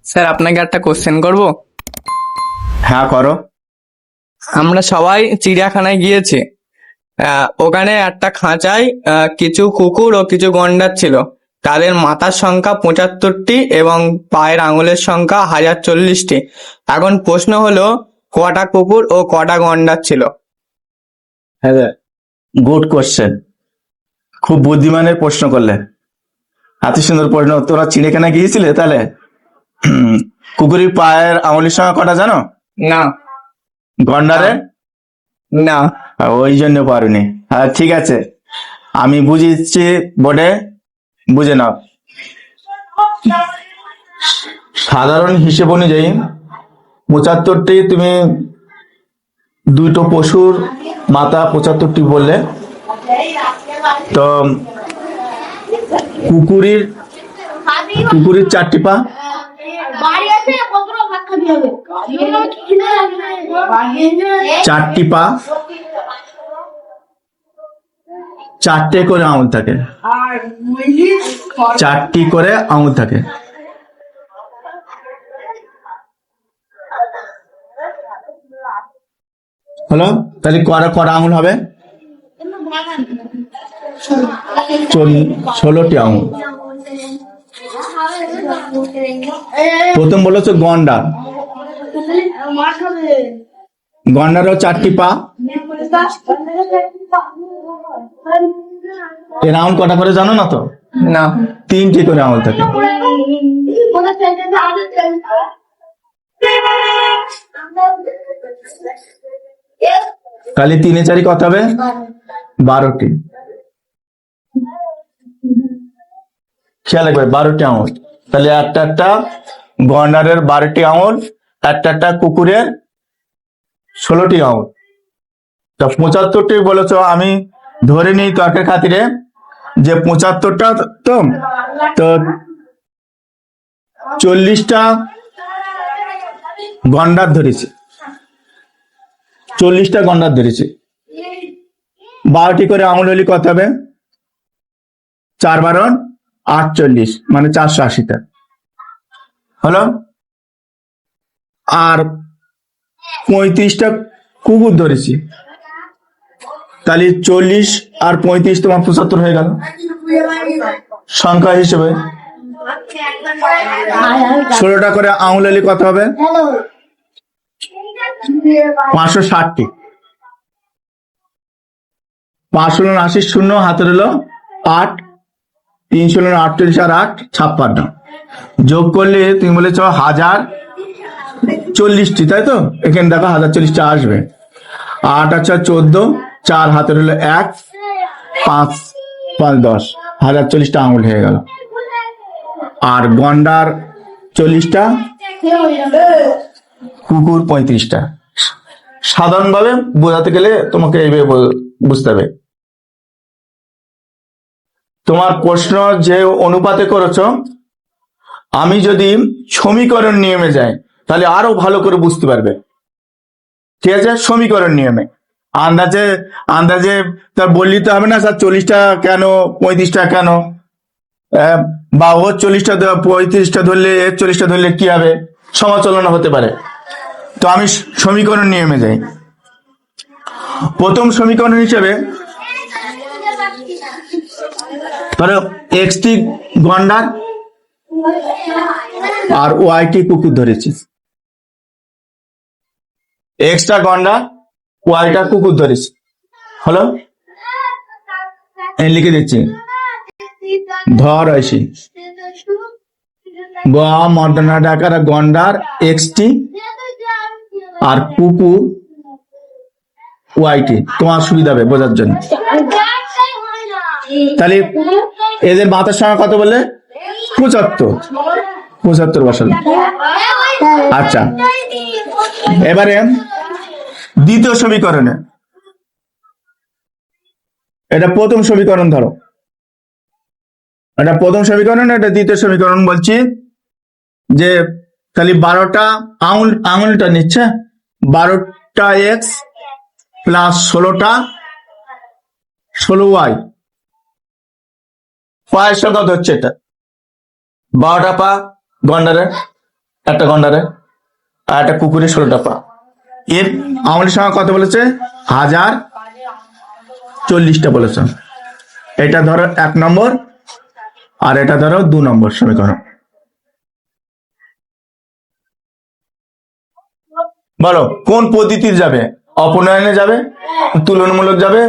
Sir আপনাকে একটা question করব। হ্যাঁ, করো। আমরা সবাই চিড়িয়াখানায় গিয়েছি। ওখানে একটা খাঁচায় কিছু কুকুর ও কিছু গন্ডার ছিল। তাদের মাথার সংখ্যা 75টি এবং পায়ের আঙুলের সংখ্যা 1040টি। এখন প্রশ্ন হলো, কটা কুকুর ও কটা গন্ডার ছিল? হ্যাঁ, গুড কোশ্চেন। খুব বুদ্ধিমানের প্রশ্ন করলে। এত সুন্দর প্রশ্ন। তোরা চিড়িয়াখানা গিয়েছিলে তাহলে? কুকুরের পায়ের আঙুলের সংখ্যা কটা জানো? না। গন্ডারের? না। ওই জন্য পারোনি। হ্যাঁ, ঠিক আছে, আমি বুঝিয়ে দিচ্ছি বোর্ডে, বুঝে নাও। সাধারণ হিসেব অনুযায়ী 75টি, তুমি দুটো পশুর মাথা 75টি বললে, তো কুকুরের কুকুরের 4টি পা, চারটি পা, 4টে করে আঙুল থাকে, 4টি করে আঙুল থাকে। হলো? তাহলে কটা কটা আঙুল হবে? 16টি আঙুল। প্রথম বলেছো গন্ডার। গন্ডারও 4টি পা। এর আঙুল কটা করে জানো না তো? না। 3টি করে আঙুল থাকে। তাহলে 3 এ 4 কত হবে? 12টি। খেয়াল রাখবে, 12টি আঙুল। তাহলে একটা একটা গন্ডারের 12টি আঙুল, একটা একটা কুকুরের 16টি আঙুল। তা 75টি বলেছ, আমি ধরে নিই তর্কের খাতিরে যে 75টা, তো তো 40টা গন্ডার ধরেছে, 40টা গন্ডার ধরেছে। 12টি করে আঙুল হলে কত হবে? 4 12 48, মানে 480টা হলো। আর 35টা কুকুর ধরেছি, তাহলে 40 আর 35 তোমার 75 হয়ে গেল সংখ্যা হিসেবে। 16টা করে আঙুল হলে কত হবে? 560টি। 5 হলো 80, শূন্য হাতের হলো 8, 3 হলো 48 আর 8 56। যোগ করলে তুমি বলেছ 1040টি, তাই তো? এখানে দেখো 1040টা আসবে। 8 আচ্ছা 14, 4 হাতের হলো 1, 5 5 10, 1040টা আঙুল হয়ে গেল। আর গন্ডার 40টা, কুকুর 35টা। সাধারণভাবে বোঝাতে গেলে তোমাকে এইভাবে বুঝতে হবে। তোমার প্রশ্ন যে অনুপাতে করেছ, আমি যদি সমীকরণ নিয়মে যাই তাহলে আরো ভালো করে বুঝতে পারবে। ঠিক আছে? সমীকরণ নিয়মে আন্দাজে আন্দাজে তার বললি তো হবে না স্যার 40টা কেন, 35টা কেন, বা ও 40টা 35টা ধরলে এর 40টা ধরলে কি হবে, সমালোচনা হতে পারে। তো আমি সমীকরণ নিয়মে যাই। প্রথম সমীকরণ হিসেবে ধরো এক্সটি গন্ডার আর ওয়াইটি কুকুর ধরেছি। এক্সটা গন্ডার, ওয়াইটা কুকুর ধরেছি, হলো? লিখে দিচ্ছি, ধর আসি মর্দনা ডাকার গন্ডার এক্সটি আর কুকুর ওয়াইটি, তোমার সুবিধা হবে বোঝার জন্য। তাহলে এদের মাথার সংখ্যা কত বললে? 75 বসাল। আচ্ছা, এবারে দ্বিতীয় সমীকরণে, এটা প্রথম সমীকরণ ধরো, এটা প্রথম সমীকরণ, এটা দ্বিতীয় সমীকরণ বলছি যে তাহলে 12টা আঙুলটা নিচ্ছে, 12টা এক্স প্লাস 16টা 16y। পায়ের সংখ্যা হচ্ছে এটা 12টা পা গন্ডারের, একটা গন্ডারে, আর একটা কুকুরের 16টা পা। এর আমাদের সঙ্গে কত বলেছে? 1040টা বলেছে। এটা ধরো 1 নম্বর, আর এটা ধরো 2 নম্বর সমীকরণ। বলো কোন পদ্ধতির যাবে? অপনয়নে যাবে, তুলনামূলক যাবে,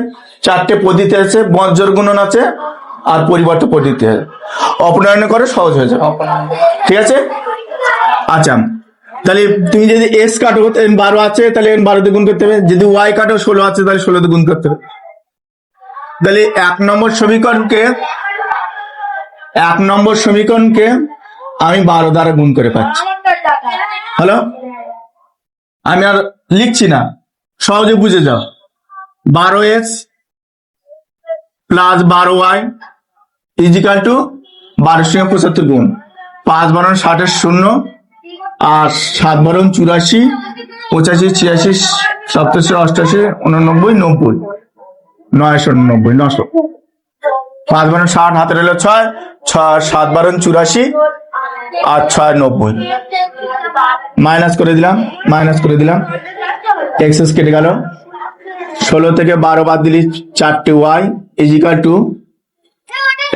4টে পদ্ধতি আছে, বজ্র গুণন আছে, আর পরিবর্তন পদ্ধতি আছে। অপনয়নে করে সহজ হয়ে যাবে, ঠিক আছে? আচ্ছা, তাহলে তুমি যদি এক্স কাটো, n 12 আছে, তাহলে n 12 তে গুণ করতে হবে। যদি ওয়াই কাটো 16 আছে, তাহলে 16 তে গুণ করতে হবে। তাহলে 1 নম্বর সমীকরণকে আমি 12 দ্বারা গুণ করে পাচ্ছি। হ্যালো, আমি আর লিখছি না, সহজে বুঝে যাও। 12x plus 12y is equal two 12 সঙ্গে 75 গুণ, 5 বারণ 60 0, আর 7 বারণ 84, 85 86 87 88 89 90, 999 900। 5 বারণ 60, হাতের হলো 6, 7 বারণ 84, আর 6 90। মাইনাস করে দিলাম, এক্সেস কেটে গেল। 16 থেকে 12 বাদ দিলি 4টে ওয়াই ইজিক্যাল টু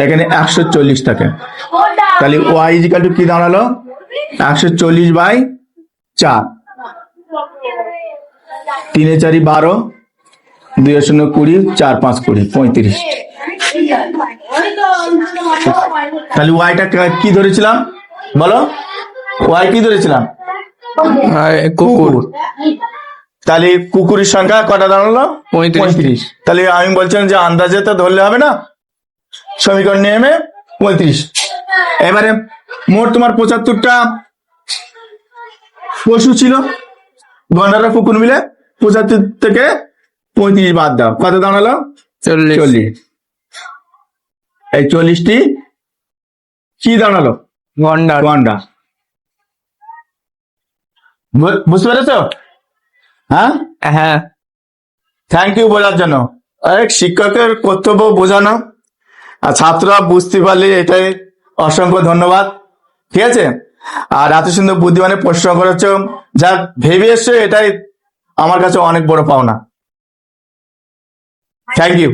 এখানে 140 থাকে। তাহলে ওয়াই ইজিক্যাল টু কি দাঁড়ালো? 140/4। 3 এ 4 12, 2 এ 0 20, 4 5 20, 35। তাহলে ওয়াইটা কি ধরেছিলাম? বলো, ওয়াই কি ধরেছিলাম? কুকুর। তাহলে কুকুরের সংখ্যা কটা দাঁড়ালো? 35। তাহলে আমি বলছিলাম যে আন্দাজে তো ধরলে হবে না, সমীকরণ নিয়মে 35। এবারে মোট তোমার 75টা পশু ছিল, গন্ডার আর কুকুর মিলে। 75 থেকে 35 বাদ দাও, কত দাঁড়ালো? 40। এই 40টি কি দাঁড়ালো? গন্ডার। বুঝতে পেরেছো? হ্যাঁ। থ্যাংক ইউ বলার জন্য। এক শিক্ষকের কর্তব্য বোঝানো, আর ছাত্ররা বুঝতে পারলে এটাই অসংখ্য ধন্যবাদ, ঠিক আছে? আর এত সুন্দর বুদ্ধিমানের প্রশ্ন করেছ, যা ভেবে এসছো, এটাই আমার কাছে অনেক বড় পাওনা। Thank you.